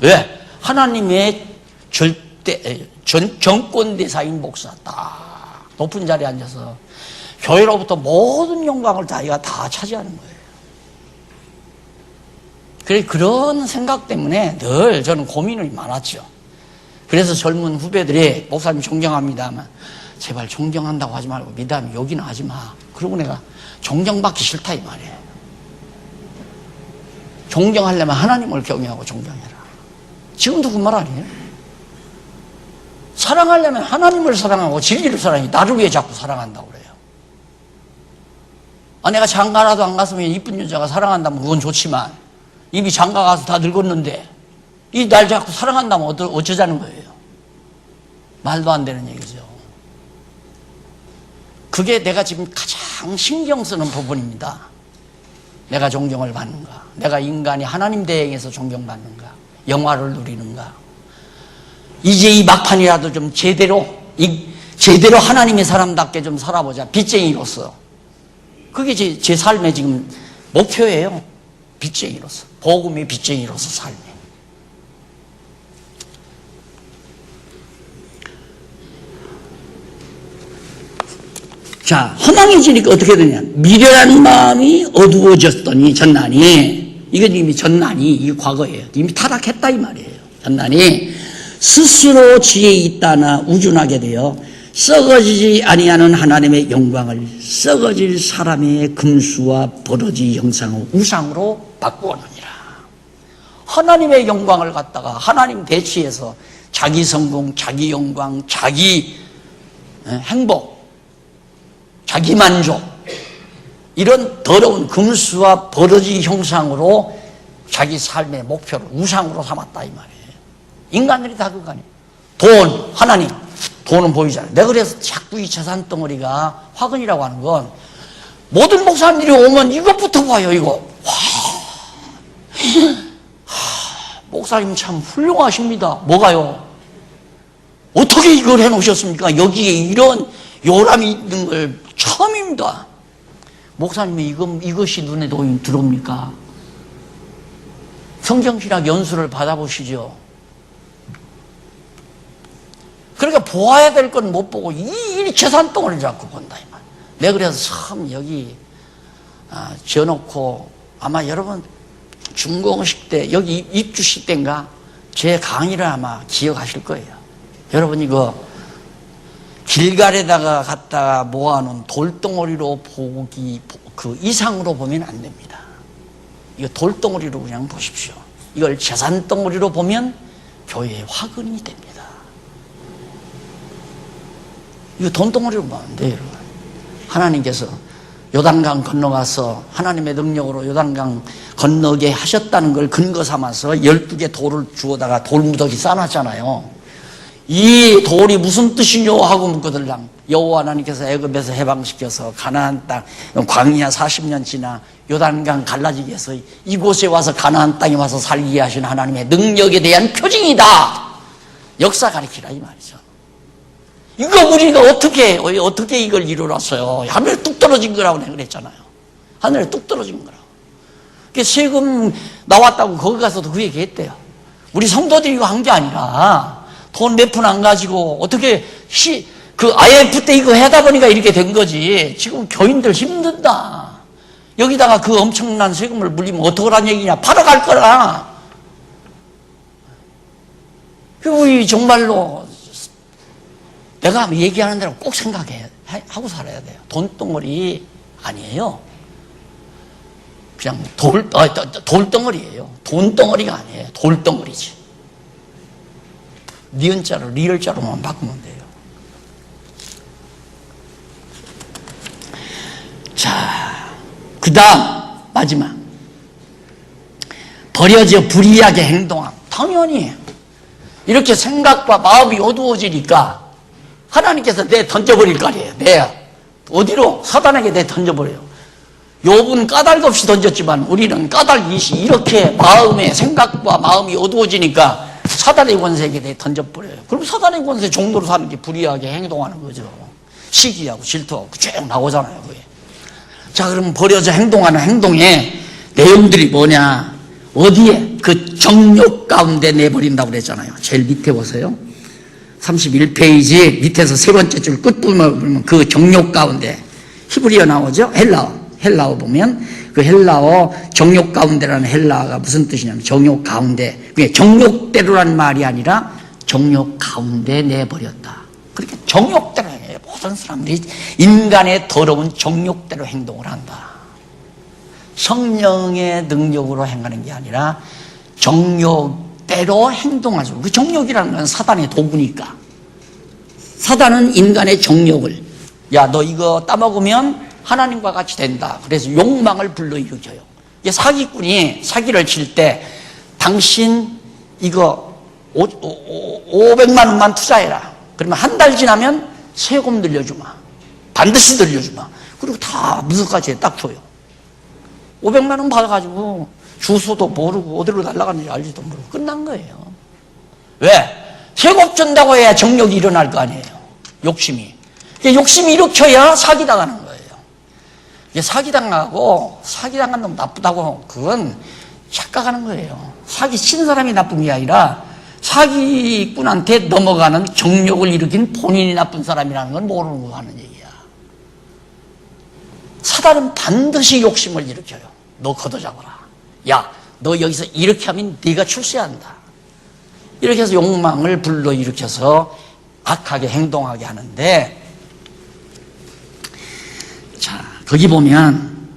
왜? 하나님의 정권 대사인 목사 딱 높은 자리에 앉아서 교회로부터 모든 영광을 자기가 다 차지하는 거예요. 그런 생각 때문에 늘 저는 고민이 많았죠. 그래서 젊은 후배들이 목사님 존경합니다 하면 제발 존경한다고 하지 말고 미담 욕이나 하지 마. 그러고 내가 존경받기 싫다 이 말이에요. 존경하려면 하나님을 경외하고 존경해라. 지금도 그 말 아니에요? 사랑하려면 하나님을 사랑하고 진리를 사랑해. 나를 왜 자꾸 사랑한다고 그래요? 내가 장가라도 안 갔으면 이쁜 여자가 사랑한다면 그건 좋지만 이미 장가 가서 다 늙었는데 이 날 자꾸 사랑한다면 어쩌자는 거예요? 말도 안 되는 얘기죠. 그게 내가 지금 가장 신경 쓰는 부분입니다. 내가 존경을 받는가? 내가 인간이 하나님 대행해서 존경받는가? 영화를 누리는가? 이제 이 막판이라도 좀 제대로 하나님의 사람답게 좀 살아보자. 빚쟁이로서. 그게 제 삶의 지금 목표예요. 빚쟁이로서. 복음의 빚쟁이로서 삶이. 자, 허망해지니까 어떻게 되냐. 미련한 마음이 어두워졌더니 전난이, 이건 이미 전난이, 이게 과거예요. 이미 타락했다 이 말이에요. 전난이 스스로 지혜 있다나 우준하게 되어 썩어지지 아니하는 하나님의 영광을 썩어질 사람의 금수와 버러지 형상의 우상으로 바꾸었느니라. 하나님의 영광을 갖다가 하나님 대치해서 자기 성공, 자기 영광, 자기 행복, 자기 만족, 이런 더러운 금수와 버러지 형상으로 자기 삶의 목표를 우상으로 삼았다 이 말이에요. 인간들이 다 그거 아니에요. 돈, 하나님, 돈은 보이잖아요. 내가 그래서 자꾸 이 재산 덩어리가 화근이라고 하는 건 모든 목사님들이 오면 이것부터 봐요. 이거. 목사님 참 훌륭하십니다. 뭐가요? 어떻게 이걸 해놓으셨습니까? 여기에 이런 요람이 있는 걸 처음입니다. 목사님이 이것이 눈에 들어옵니까? 성경신학 연수를 받아보시죠. 그러니까 보아야 될 건 못 보고 이 재산덩어리를 자꾸 본다 이 말. 내가 그래서 참 여기 지어놓고 아마 여러분 중공식 때 여기 입주식 때인가 제 강의를 아마 기억하실 거예요. 여러분 이거 길갈에다가 갖다가 모아놓은 돌덩어리로 보기 그 이상으로 보면 안 됩니다. 이거 돌덩어리로 그냥 보십시오. 이걸 재산덩어리로 보면 교회의 화근이 됩니다. 이거 돈덩어리로 보면 안 돼요, 여러분. 하나님께서 요단강 건너가서 하나님의 능력으로 요단강 건너게 하셨다는 걸 근거 삼아서 12개 돌을 주워다가 돌무더기 쌓아놨잖아요. 이 돌이 무슨 뜻이뇨 하고 묻거들랑 여호와 하나님께서 애굽에서 해방시켜서 가나안 땅 광야 40년 지나 요단강 갈라지게 해서 이곳에 와서 가나안 땅에 와서 살게 하신 하나님의 능력에 대한 표징이다. 역사 가리키라 이 말이죠. 이거 우리가 어떻게 이걸 이루었어요? 하늘에 뚝 떨어진 거라고 내가 그랬잖아요. 하늘에 뚝 떨어진 거라고. 세금 나왔다고 거기 가서도 그 얘기 했대요. 우리 성도들이 이거 한 게 아니라 돈 몇 푼 안 가지고 어떻게 그 IMF 때 이거 하다 보니까 이렇게 된 거지. 지금 교인들 힘든다. 여기다가 그 엄청난 세금을 물리면 어떡하란 얘기냐. 팔아갈 거라. 그리고 정말로 내가 얘기하는 대로 꼭 하고 살아야 돼요. 돈덩어리 아니에요. 그냥 돌덩어리예요. 돈덩어리가 아니에요. 돌덩어리지. 니은자로 리을자로만 바꾸면 돼요. 자, 그 다음 마지막 버려져 불의하게 행동함. 당연히 이렇게 생각과 마음이 어두워지니까 하나님께서 내 던져버릴 거 아니에요. 어디로? 사단에게 내 던져버려요. 욥은 까닭 없이 던졌지만 우리는 까닭이 이렇게 마음의 생각과 마음이 어두워지니까 사단의 권세에게 내 던져버려요. 그럼 사단의 권세 종로로 사는 게 불의하게 행동하는 거죠. 시기하고 질투하고 쭉 나오잖아요. 그게. 자, 그럼 버려져 행동하는 행동의 내용들이 뭐냐? 어디에? 그 정욕 가운데 내버린다고 그랬잖아요. 제일 밑에 보세요. 31페이지 밑에서 세 번째 줄 끝부분을 보면 그 정욕 가운데 히브리어 나오죠? 헬라어 보면 그 헬라어 정욕 가운데라는 헬라어가 무슨 뜻이냐면 정욕 가운데. 그게 정욕대로라는 말이 아니라 정욕 가운데 내버렸다. 그렇게 정욕대로 해요. 모든 사람들이 인간의 더러운 정욕대로 행동을 한다. 성령의 능력으로 행하는 게 아니라 정욕대로 행동하죠. 그 정욕이라는 건 사단의 도구니까. 사단은 인간의 정욕을, 야, 너 이거 따먹으면 하나님과 같이 된다. 그래서 욕망을 불러일으켜요. 이게 사기꾼이 사기를 칠 때 당신 이거 500만 원만 투자해라. 그러면 한 달 지나면 세금 늘려주마. 반드시 늘려주마. 그리고 다 문서까지 딱 줘요. 500만 원 받아가지고 주소도 모르고 어디로 날아가는지 알지도 모르고 끝난 거예요. 왜? 세금 준다고 해야 정력이 일어날 거 아니에요. 욕심이. 욕심이 일으켜야 사기당하는 거예요. 사기당하고 사기당한 놈 나쁘다고 그건 착각하는 거예요. 사기 친 사람이 나쁜 게 아니라 사기꾼한테 넘어가는 정욕을 일으킨 본인이 나쁜 사람이라는 건 모르는 거 하는 얘기야. 사단은 반드시 욕심을 일으켜요. 너 걷어잡아라. 야, 너 여기서 이렇게 하면 네가 출세한다. 이렇게 해서 욕망을 불러일으켜서 악하게 행동하게 하는데, 자, 거기 보면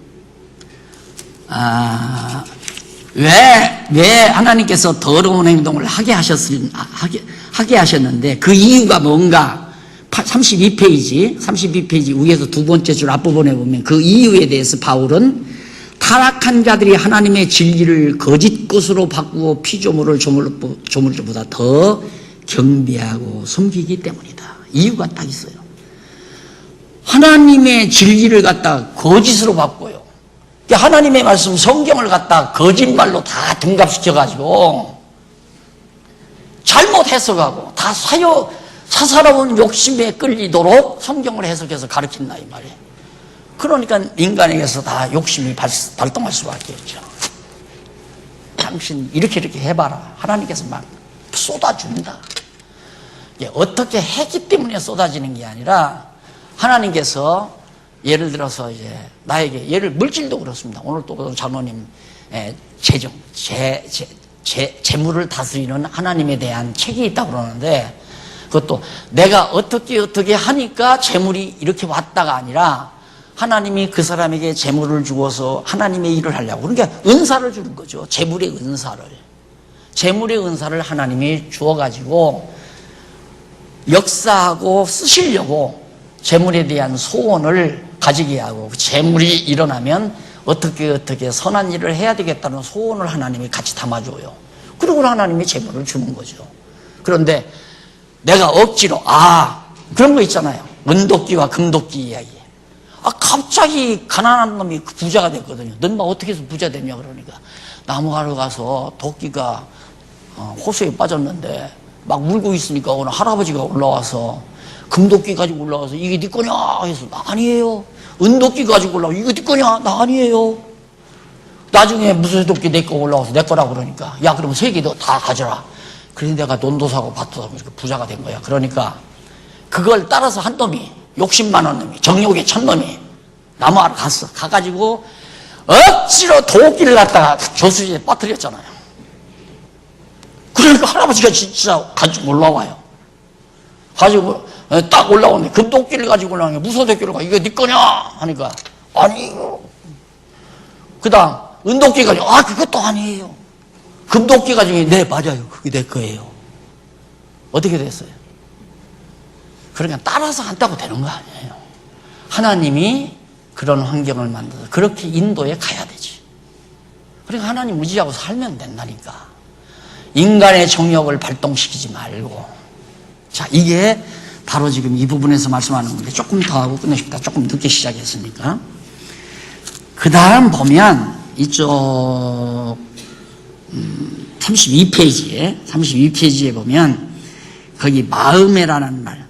왜 하나님께서 더러운 행동을 하게 하셨는데 그 이유가 뭔가 32페이지 위에서 두 번째 줄 앞부분에 보면 그 이유에 대해서 바울은 타락한 자들이 하나님의 진리를 거짓 것으로 바꾸고 피조물을 조물주보다 더 경배하고 섬기기 때문이다. 이유가 딱 있어요. 하나님의 진리를 갖다 거짓으로 바꿔요. 하나님의 말씀 성경을 갖다 거짓말로 다 등갑시켜가지고 잘못 해석하고 다 사사로운 욕심에 끌리도록 성경을 해석해서 가르친다 이 말이에요. 그러니까 인간에게서 다 욕심이 발동할 수밖에 없죠. 당신 이렇게 해봐라. 하나님께서 막 쏟아준다. 어떻게 했기 때문에 쏟아지는 게 아니라 하나님께서 예를 들어서 이제 나에게 예를 물질도 그렇습니다. 오늘 또 장로님 재물을 다스리는 하나님에 대한 책이 있다고 그러는데 그것도 내가 어떻게 하니까 재물이 이렇게 왔다가 아니라 하나님이 그 사람에게 재물을 주어서 하나님의 일을 하려고 그러니까 은사를 주는 거죠. 재물의 은사를 하나님이 주어가지고 역사하고 쓰시려고 재물에 대한 소원을 가지게 하고 재물이 일어나면 어떻게 선한 일을 해야 되겠다는 소원을 하나님이 같이 담아줘요. 그리고 하나님이 재물을 주는 거죠. 그런데 내가 억지로 그런 거 있잖아요. 은도끼와 금도끼 이야기. 갑자기 가난한 놈이 부자가 됐거든요. 넌 막 어떻게 해서 부자 됐냐 그러니까 나무하러 가서 도끼가 호수에 빠졌는데 막 물고 있으니까 오늘 할아버지가 올라와서 금도끼 가지고 올라와서 이게 네 거냐 해서 나 아니에요. 은도끼 가지고 올라와서 이거 네 거냐 나 아니에요. 나중에 무슨 도끼 내 거 올라와서 내 거라고 그러니까 야 그러면 세 개 너 다 가져라. 그래서 내가 돈도 사고 밭도 사고 이렇게 부자가 된 거야. 그러니까 그걸 따라서 한 놈이 욕심 많은 놈이 정욕의 첫 놈이 나무하러 갔어. 가가지고 억지로 도끼를 갖다가 저수지에 빠뜨렸잖아요. 그러니까 할아버지가 진짜 가지고 올라와요. 가지고 딱 올라오는데 금도끼를 가지고 올라오는 게 무소도끼를 가지고 이거 네 거냐 하니까 아니에요. 그 다음 은도끼 가지고 그것도 아니에요. 금도끼 가지고 네 맞아요. 그게 내 거예요. 어떻게 됐어요? 그러니까 따라서 한다고 되는 거 아니에요. 하나님이 그런 환경을 만들어서 그렇게 인도에 가야 되지. 그러니까 하나님 의지하고 살면 된다니까. 인간의 정욕을 발동시키지 말고. 자, 이게 바로 지금 이 부분에서 말씀하는 건데 조금 더 하고 끝내십니다. 조금 늦게 시작했으니까. 그 다음 보면 이쪽 32페이지에 보면 거기 마음에라는 말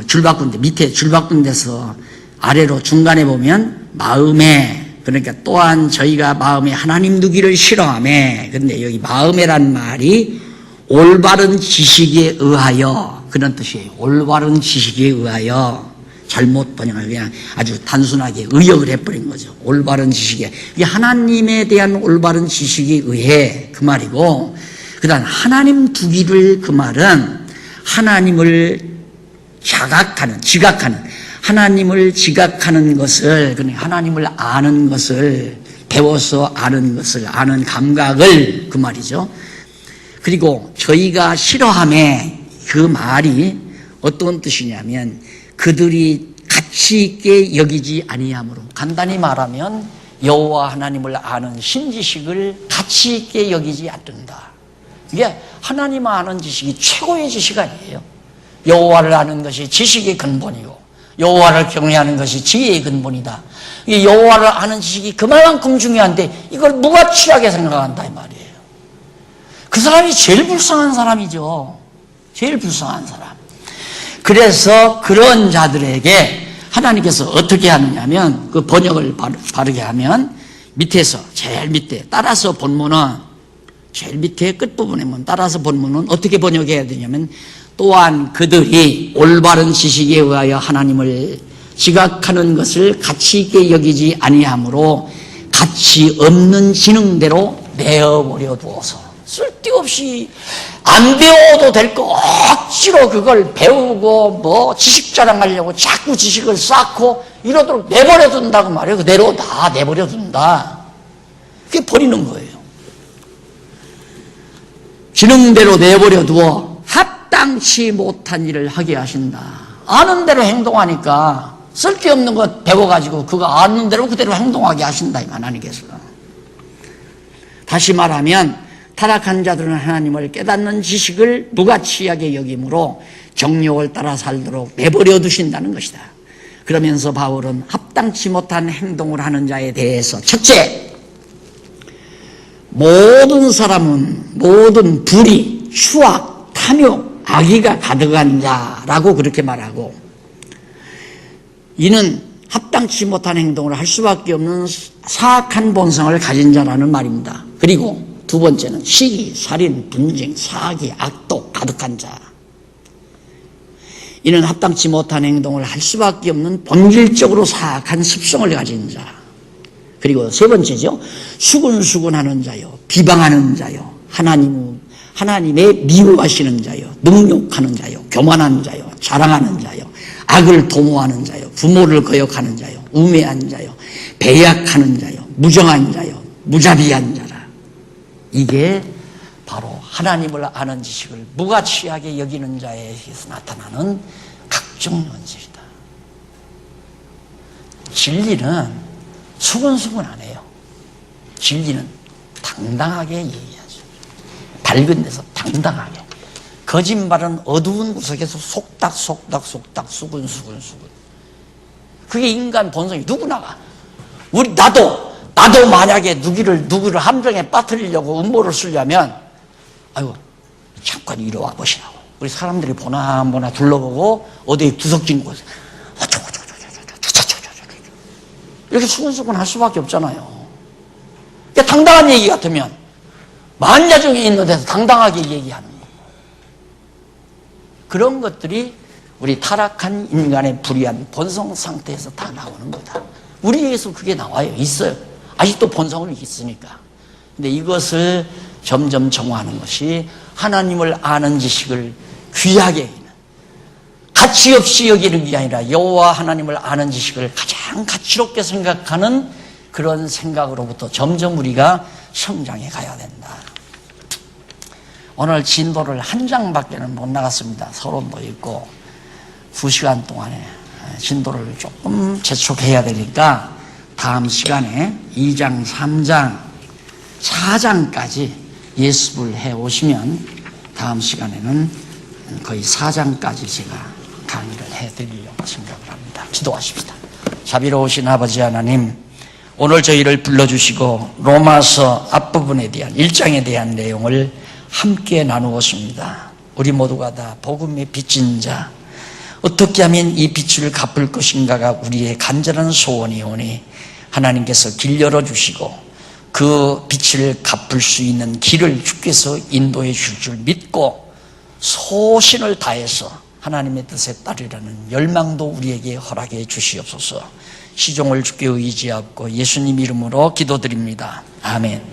줄 바꾼 데 밑에 줄 바꾼 데서 아래로 중간에 보면 마음에 그러니까 또한 저희가 마음에 하나님 두기를 싫어하며 근데 여기 마음에라는 말이 올바른 지식에 의하여 그런 뜻이에요. 올바른 지식에 의하여 잘못 번역을 그냥 아주 단순하게 의역을 해버린 거죠. 올바른 지식에 이게 하나님에 대한 올바른 지식에 의해 그 말이고 그 다음 하나님 두기를 그 말은 하나님을 지각하는 하나님을 지각하는 것을 그러니까 하나님을 아는 것을 배워서 아는 것을, 아는 감각을, 그 말이죠. 그리고 저희가 싫어함에 그 말이 어떤 뜻이냐면 그들이 가치 있게 여기지 아니함으로, 간단히 말하면 여호와 하나님을 아는 신지식을 가치 있게 여기지 않는다. 이게 하나님 아는 지식이 최고의 지식 아니에요. 여호와를 아는 것이 지식의 근본이고 여호와를 경외하는 것이 지혜의 근본이다. 이 여호와를 아는 지식이 그만큼 중요한데 이걸 무가치하게 생각한다 이 말이에요. 그 사람이 제일 불쌍한 사람이죠. 제일 불쌍한 사람. 그래서 그런 자들에게 하나님께서 어떻게 하느냐면, 그 번역을 바르게 하면 밑에서 제일 밑에 따라서 본문은, 제일 밑에 끝부분에 보면 따라서 본문은 어떻게 번역해야 되냐면, 또한 그들이 올바른 지식에 의하여 하나님을 지각하는 것을 가치 있게 여기지 아니하므로 가치 없는 지능대로 내어버려 두어서, 쓸데없이 안 배워도 될 거 억지로 그걸 배우고 뭐 지식 자랑하려고 자꾸 지식을 쌓고 이러도록 내버려 둔다고 말이에요. 그대로 다 내버려 둔다. 그게 버리는 거예요. 지능대로 내버려 두어 합당치 못한 일을 하게 하신다. 아는 대로 행동하니까 쓸데없는 것 배워가지고 그거 아는 대로 그대로 행동하게 하신다 이 하나님께서. 다시 말하면 타락한 자들은 하나님을 깨닫는 지식을 무가치하게 여김으로 정욕을 따라 살도록 내버려 두신다는 것이다. 그러면서 바울은 합당치 못한 행동을 하는 자에 대해서, 첫째, 모든 사람은 모든 불의, 추악, 탐욕, 악의가 가득한 자라고 그렇게 말하고, 이는 합당치 못한 행동을 할 수밖에 없는 사악한 본성을 가진 자라는 말입니다. 그리고 두 번째는 시기, 살인, 분쟁, 사기, 악독 가득한 자. 이는 합당치 못한 행동을 할 수밖에 없는 본질적으로 사악한 습성을 가진 자. 그리고 세 번째죠. 수군수군하는 자요, 비방하는 자요, 하나님의 미워하시는 자요, 능욕하는 자요, 교만한 자요, 자랑하는 자요, 악을 도모하는 자요, 부모를 거역하는 자요, 우매한 자요, 배약하는 자요, 무정한 자요, 무자비한 자라. 이게 바로 하나님을 아는 지식을 무가치하게 여기는 자에게서 나타나는 각종 현실이다. 진리는 수근수근 안 해요. 진리는 당당하게 얘기하죠. 밝은 데서 당당하게. 거짓말은 어두운 구석에서 속닥 수근수근. 그게 인간 본성이. 누구나가. 나도 만약에 누구를 함정에 빠뜨리려고 음모를 쓰려면, 아이고, 잠깐 이리 와 보시라고. 우리 사람들이 보나 둘러보고, 어디에 구석진 곳에, 이렇게 수근수근 할 수밖에 없잖아요. 그러니까 당당한 얘기 같으면, 만야정에 있는 데서 당당하게 얘기하는 거예요. 그런 것들이 우리 타락한 인간의 불의한 본성 상태에서 다 나오는 거다. 우리에게서 그게 나와요. 있어요. 아직도 본성은 있으니까. 근데 이것을 점점 정화하는 것이 하나님을 아는 지식을 귀하게 여기는, 가치 없이 여기는 게 아니라 여호와 하나님을 아는 지식을 가장 가치롭게 생각하는 그런 생각으로부터 점점 우리가 성장해 가야 된다. 오늘 진도를 한 장밖에는 못 나갔습니다. 서론도 있고 2시간 동안에 진도를 조금 재촉해야 되니까 다음 시간에 2장, 3장, 4장까지 예습을 해오시면 다음 시간에는 거의 4장까지 제가 강의를 해드리려고 생각을 합니다. 기도하십시다. 자비로우신 아버지 하나님, 오늘 저희를 불러주시고 로마서 앞부분에 대한 1장에 대한 내용을 함께 나누었습니다. 우리 모두가 다 복음의 빚진 자, 어떻게 하면 이 빚을 갚을 것인가가 우리의 간절한 소원이오니 하나님께서 길 열어주시고 그 빚을 갚을 수 있는 길을 주께서 인도해 줄 줄 믿고 소신을 다해서 하나님의 뜻에 따르라는 열망도 우리에게 허락해 주시옵소서. 시종을 주께 의지하고 예수님 이름으로 기도드립니다. 아멘.